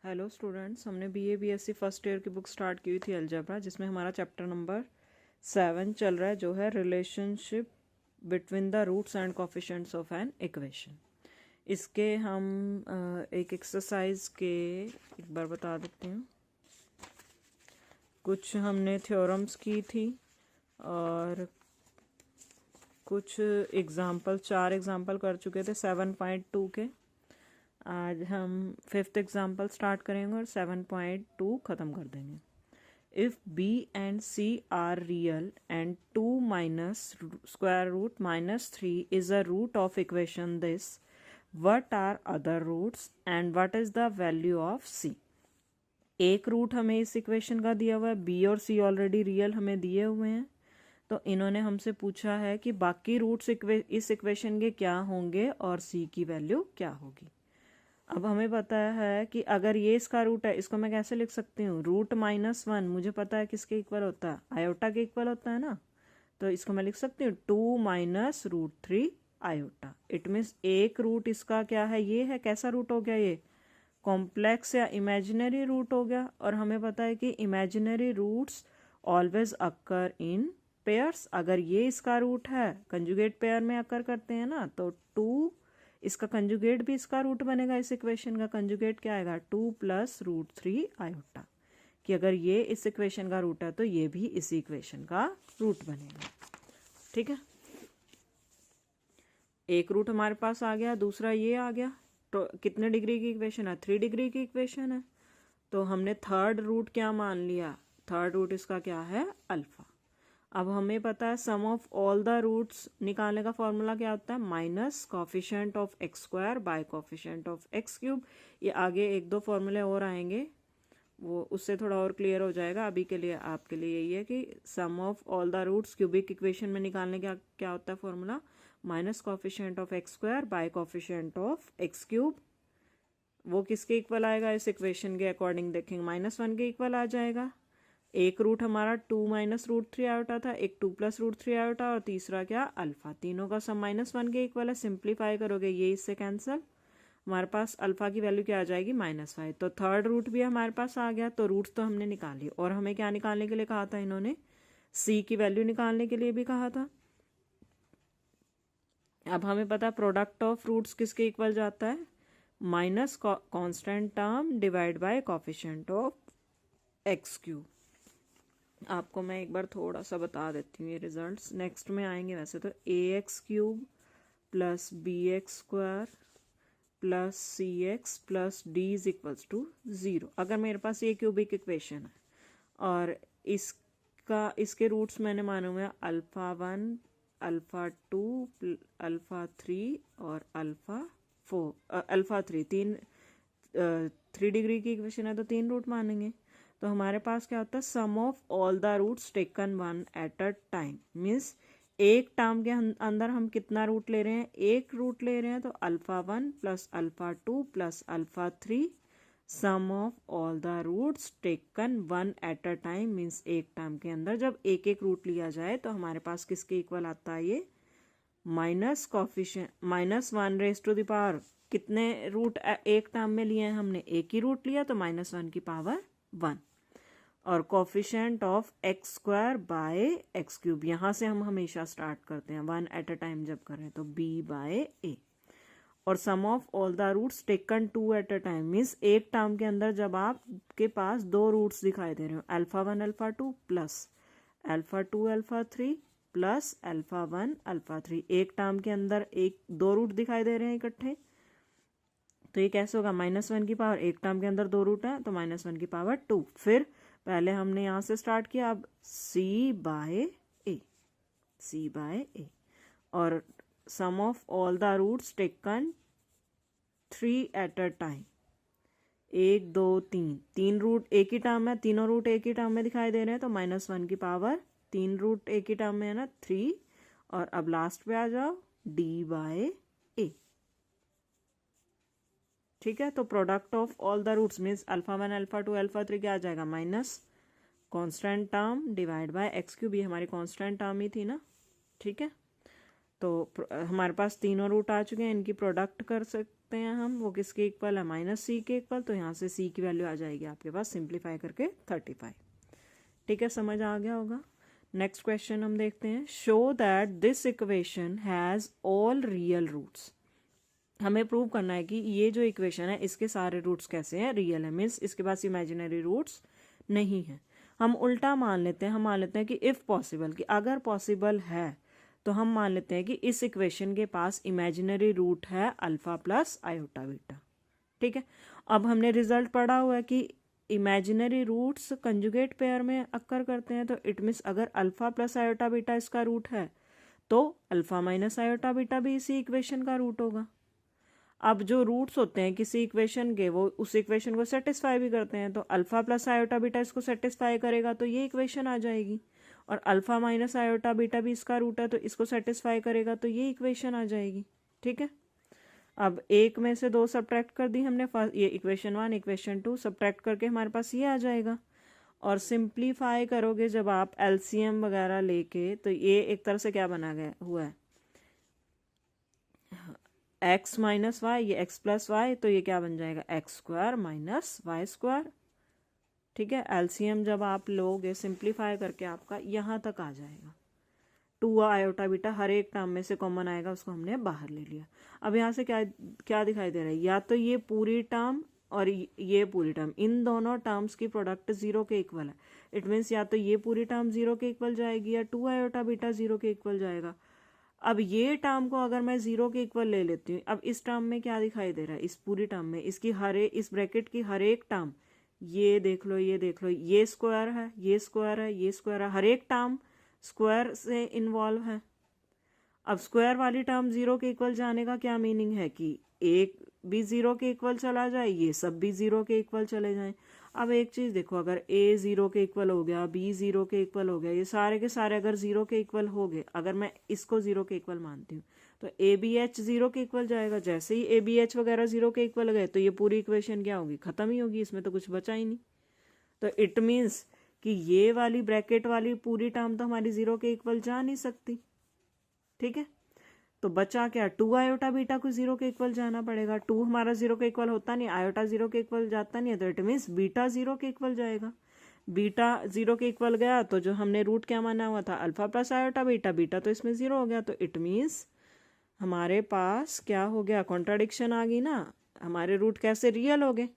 Hello students, हमने BA BSc first year की book start की हुई थी अलजेब्रा, जिसमें हमारा चैप्टर नंबर 7 चल रहा है, जो है relationship between the roots and coefficients of an equation. इसके हम एक एक्सरसाइज के एक बार बता देते हैं। कुछ हमने थ्योरम्स की थी और कुछ एग्जाम्पल 4 एग्जाम्पल कर चुके थे 7.2 के। आज हम 5th एग्जाम्पल स्टार्ट करेंगे और 7.2 ख़त्म कर देंगे। If b and c are real and 2 minus square root minus 3 is a root of equation this, what are other roots and what is the value of c? एक root हमें इस equation का दिया हुआ है, b और c already real हमें दिए हुए हैं, तो इन्होंने हमसे पूछा है कि बाकी रूट्स इस इक्वेशन के क्या होंगे और c की वैल्यू क्या होगी। अब हमें पता है कि अगर ये इसका रूट है, इसको मैं कैसे लिख सकती हूँ, √-1 मुझे पता है किसके इक्वल होता है, आयोटा के इक्वल होता है ना, तो इसको मैं लिख सकती हूँ 2 - √3 आयोटा। इट मीन्स एक रूट इसका क्या है, ये है, कैसा रूट हो गया, ये कॉम्प्लेक्स या इमेजिनरी रूट हो गया। और हमें पता है कि imaginary roots always occur in pairs. अगर ये इसका रूट है, कंजुगेट पेयर में अक्कर करते हैं ना, तो 2 इसका कंजुगेट भी इसका रूट बनेगा। इस इक्वेशन का कंजुगेट क्या आएगा, 2 + √3 आयोटा। कि अगर ये इस इक्वेशन का रूट है तो ये भी इसी इक्वेशन का रूट बनेगा। ठीक है, एक रूट हमारे पास आ गया, दूसरा ये आ गया। तो कितने डिग्री की इक्वेशन है, 3 डिग्री की इक्वेशन है। तो हमने थर्ड रूट क्या मान लिया, थर्ड रूट इसका क्या है, अल्फा। अब हमें पता है sum of all the roots निकालने का फॉर्मूला क्या होता है, minus coefficient of x² by coefficient of x³। ये आगे एक दो फॉर्मूले और आएंगे, वो उससे थोड़ा और क्लियर हो जाएगा। अभी के लिए आपके लिए यही है कि sum of all the roots cubic equation में निकालने का क्या होता है formula, minus coefficient of x² by coefficient of x³। वो किसके इक्वल आएगा, इस इक्वेशन के अकॉर्डिंग देखेंगे -1 के इक्वल आ जाएगा। एक रूट हमारा 2 - √3 आयोटा था, एक 2 + √3 आयोटा और तीसरा क्या, अल्फा। तीनों का सम -1 के इक्वल है। सिंप्लीफाई करोगे ये इससे कैंसिल, हमारे पास अल्फा की वैल्यू क्या आ जाएगी, -5। तो थर्ड रूट भी हमारे पास आ गया। तो रूट्स तो हमने निकाली, और हमें क्या निकालने के लिए कहा था इन्होंने, सी की वैल्यू निकालने के लिए भी कहा था। अब हमें पता है प्रोडक्ट ऑफ रूट्स किसके इक्वल जाता है, minus constant term divide bye coefficient of x³। आपको मैं एक बार थोड़ा सा बता देती हूँ, ये रिजल्ट्स नेक्स्ट में आएंगे। वैसे तो ax³ + bx² + cx + d = 0। अगर मेरे पास ये क्यूबिक इक्वेशन है और इसके रूट्स मैंने माने हुए हैं α1, α2, α3 और α3। 3 डिग्री की इक्वेशन है तो 3 रूट मानेंगे। तो हमारे पास क्या होता है, sum of all the roots taken 1 at a time. Means एक टर्म के अंदर हम कितना रूट ले रहे हैं, एक रूट ले रहे हैं। तो α1 + α2 + α3 sum of all the roots taken 1 at a time. Means एक टर्म के अंदर जब एक एक रूट लिया जाए तो हमारे पास किसके इक्वल आता है, ये माइनस कॉफिशिएंट -1⁻⁴ कितने रूट एक टर्म में लिए हैं हमने, एक ही रूट लिया तो -1⁻1। और coefficient of x² bye x³, यहाँ से हम हमेशा स्टार्ट करते हैं 1 एट अ टाइम जब करें, तो b/a। और sum of all the roots taken 2 at a time. Means एक टर्म के अंदर जब आपके पास दो रूट्स दिखाई दे रहे हो, α1 α2 + α2 α3 + α1 α3, एक टर्म के अंदर दो रूट दिखाई दे रहे हैं इकट्ठे, तो ये कैसे होगा, -1 एक टर्म के अंदर दो रूट है तो -1/2। फिर पहले हमने यहाँ से स्टार्ट किया, अब c/a। और sum of all the roots taken 3 at a time, 1 2 3, 3 root एक ही टर्म है, तीनों रूट एक ही टर्म में दिखाई दे रहे हैं, तो -1 3 रूट एक ही टर्म में है ना, 3। और अब लास्ट पे आ जाओ, d/a। ठीक है, तो product of all the roots means α1 α2 α3 क्या आ जाएगा, minus constant term divide by x³। ये हमारी कांस्टेंट टर्म ही थी ना। ठीक है, तो हमारे पास तीनों रूट आ चुके हैं, इनकी प्रोडक्ट सकते हैं हम, वो किसके इक्वल है, माइनस सी के इक्वल, तो यहाँ से सी की वैल्यू आ जाएगी आपके पास सिंप्लीफाई करके 35। ठीक है, समझ आ गया होगा। नेक्स्ट क्वेश्चन हम देखते हैं, show that this equation has all real roots. हमें प्रूव करना है कि ये जो इक्वेशन है इसके सारे रूट्स कैसे हैं, रियल है, मीन्स इसके पास इमेजिनरी रूट्स नहीं है। हम उल्टा मान लेते हैं, हम मान लेते हैं कि इफ़ पॉसिबल, कि अगर पॉसिबल है तो हम मान लेते हैं कि इस इक्वेशन के पास इमेजिनरी रूट है अल्फा प्लस आयोटा बीटा। ठीक है, अब हमने रिजल्ट पढ़ा हुआ है कि इमेजिनरी रूट्स कंजुगेट पेयर में अक्कर करते हैं, तो इट मीन्स अगर अल्फा प्लस आयोटा बीटा इसका रूट है तो अल्फा माइनस आयोटा बीटा भी इसी इक्वेशन का रूट होगा। अब जो रूट्स होते हैं किसी इक्वेशन के वो उस इक्वेशन को सेटिस्फाई भी करते हैं, तो अल्फा प्लस आयोटा बीटा इसको सेटिस्फाई करेगा तो ये इक्वेशन आ जाएगी, और अल्फा माइनस आयोटा बीटा भी इसका रूट है तो इसको सेटिस्फाई करेगा तो ये इक्वेशन आ जाएगी। ठीक है, अब एक में से दो सब्ट्रैक्ट कर दी हमने, ये इक्वेशन 1 इक्वेशन 2 सब्ट्रैक्ट करके हमारे पास ये आ जाएगा, और सिंप्लीफाई करोगे जब आप एलसीएम वगैरह लेके, तो ये एक तरह से क्या बना गया हुआ है, एक्स माइनस वाई, ये एक्स प्लस वाई, तो ये क्या बन जाएगा, x square minus y square. ठीक है, एलसीएम जब आप लोगे सिंप्लीफाई करके आपका यहाँ तक आ जाएगा, 2 आयोटा बीटा हर एक टर्म में से कॉमन आएगा, उसको हमने बाहर ले लिया। अब यहाँ से क्या क्या दिखाई दे रहा है, या तो ये पूरी टर्म और ये पूरी टर्म, इन दोनों टर्म्स की प्रोडक्ट 0 के इक्वल है। इट मीन्स या तो ये पूरी टर्म 0 के इक्वल जाएगी या 2 आयोटा बीटा 0 के इक्वल जाएगा। अब ये टर्म को अगर मैं 0 के इक्वल ले लेती हूँ, अब इस टर्म में क्या दिखाई दे रहा है, इस पूरी टर्म में इसकी इस ब्रैकेट की हर एक टर्म, ये देख लो, ये देख लो, ये स्क्वायर है, ये स्क्वायर है, ये स्क्वायर है, हर एक टर्म स्क्वायर से इन्वॉल्व है। अब स्क्वायर वाली टर्म 0 के इक्वल जाने का क्या मीनिंग है कि एक भी 0 के इक्वल चला जाए, ये सब भी 0 के इक्वल चले जाएं। अब एक चीज़ देखो, अगर a 0 के इक्वल हो गया, b 0 के इक्वल हो गया, ये सारे के सारे अगर 0 के इक्वल हो गए, अगर मैं इसको 0 के इक्वल मानती हूँ तो a b h 0 के इक्वल जाएगा। जैसे ही a b h वगैरह 0 के इक्वल गए तो ये पूरी इक्वेशन क्या होगी, ख़त्म ही होगी, इसमें तो कुछ बचा ही नहीं। तो इट मीन्स कि ये वाली ब्रैकेट वाली पूरी टर्म तो हमारी 0 के इक्वल जा नहीं सकती। ठीक है, तो बचा क्या, 2 आयोटा बीटा को 0 के इक्वल जाना पड़ेगा। 2 हमारा 0 के इक्वल होता नहीं, आयोटा 0 के इक्वल जाता नहीं है, तो इट मीन्स बीटा 0 के इक्वल जाएगा। बीटा 0 के इक्वल गया तो जो हमने रूट क्या माना हुआ था, alpha plus iota beta, beta तो इसमें 0 हो गया, तो इट मीन्स हमारे पास क्या हो गया, कॉन्ट्राडिक्शन आ गई ना, हमारे रूट कैसे रियल हो गए।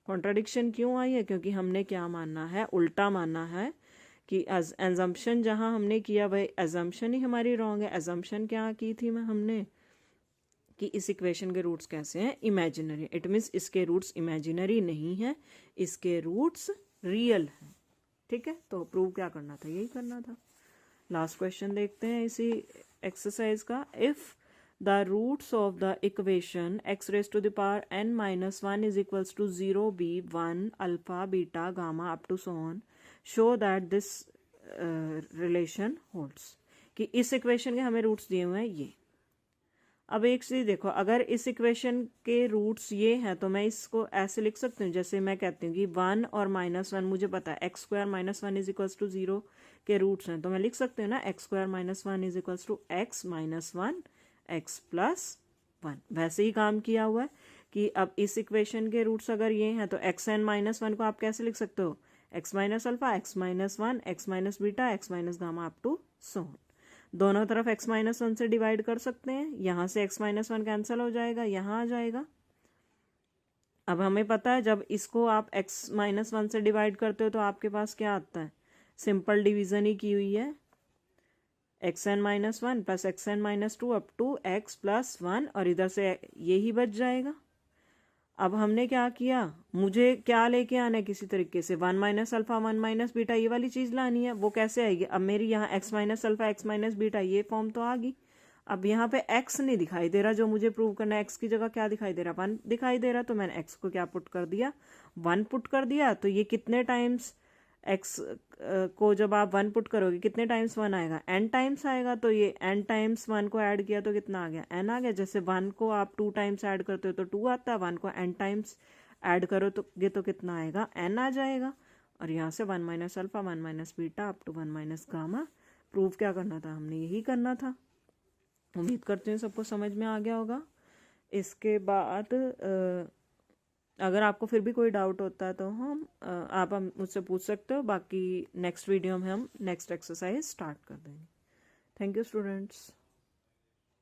कॉन्ट्राडिक्शन क्यों आई है, क्योंकि हमने क्या मानना है, उल्टा मानना है कि एजम्पशन जहाँ हमने किया वह एजम्पशन ही हमारी रॉन्ग है। एजम्पशन क्या की थी हमने कि इस इक्वेशन के रूट्स कैसे हैं, इमेजिनरी। इट मीन्स इसके रूट्स इमेजिनरी नहीं है, इसके रूट्स रियल हैं। ठीक है, तो प्रूव क्या करना था, यही करना था। लास्ट क्वेश्चन देखते हैं इसी एक्सरसाइज का, if the roots of the equation x raised to the power n minus 1 is equals to 0 b 1 alpha beta gamma up to so on, show that this relation holds। कि इस equation के हमें roots दिए हुए हैं ये। अब एक चीज़ देखो, अगर इस इक्वेशन के रूट्स ये हैं तो मैं इसको ऐसे लिख सकती हूँ, जैसे मैं कहती हूँ कि 1 और -1 मुझे पता है, x square minus 1 is equals to 0 के रूट्स हैं, तो मैं लिख सकती हूँ ना x square minus 1 is equals to x minus 1 x plus 1। वैसे ही काम किया हुआ है कि अब इस इक्वेशन के रूट्स अगर ये हैं तो एक्स एन माइनस 1 को आप कैसे लिख सकते हो, x minus alpha, x minus 1, x minus beta, x minus gamma up to so on. दोनों तरफ x माइनस 1 से डिवाइड कर सकते हैं, यहाँ से x माइनस 1 कैंसिल हो जाएगा, यहाँ आ जाएगा। अब हमें पता है जब इसको आप x माइनस 1 से डिवाइड करते हो तो आपके पास क्या आता है, सिंपल डिवीजन ही की हुई है, x n minus 1 plus x n minus 2 up to x plus 1, और इधर से यही बच जाएगा। अब हमने क्या किया, मुझे क्या लेके आना है किसी तरीके से, 1 माइनस अल्फा 1 माइनस बीटा ये वाली चीज़ लानी है। वो कैसे आएगी, अब मेरी यहाँ x minus alpha x minus beta ये फॉर्म तो आ गई। अब यहाँ पे x नहीं दिखाई दे रहा, जो मुझे प्रूव करना है, x की जगह क्या दिखाई दे रहा, 1 दिखाई दे रहा, तो मैंने x को क्या पुट कर दिया, 1 पुट कर दिया। तो ये कितने टाइम्स x को जब आप 1 पुट करोगे कितने टाइम्स 1 आएगा, n टाइम्स आएगा। तो ये n टाइम्स 1 को ऐड किया तो कितना आ गया, n आ गया। जैसे 1 को आप 2 टाइम्स ऐड करते हो तो 2 आता है, 1 को n टाइम्स ऐड करो तो कितना आएगा, n आ जाएगा। और यहाँ से 1 minus alpha 1 minus beta up to 1 minus gamma. Prove क्या करना था, हमने यही करना था। उम्मीद करते हैं सबको समझ में आ गया होगा। इसके बाद अगर आपको फिर भी कोई डाउट होता है तो आप मुझसे पूछ सकते हो। बाकी नेक्स्ट वीडियो में हम नेक्स्ट एक्सरसाइज स्टार्ट कर देंगे। Thank you students.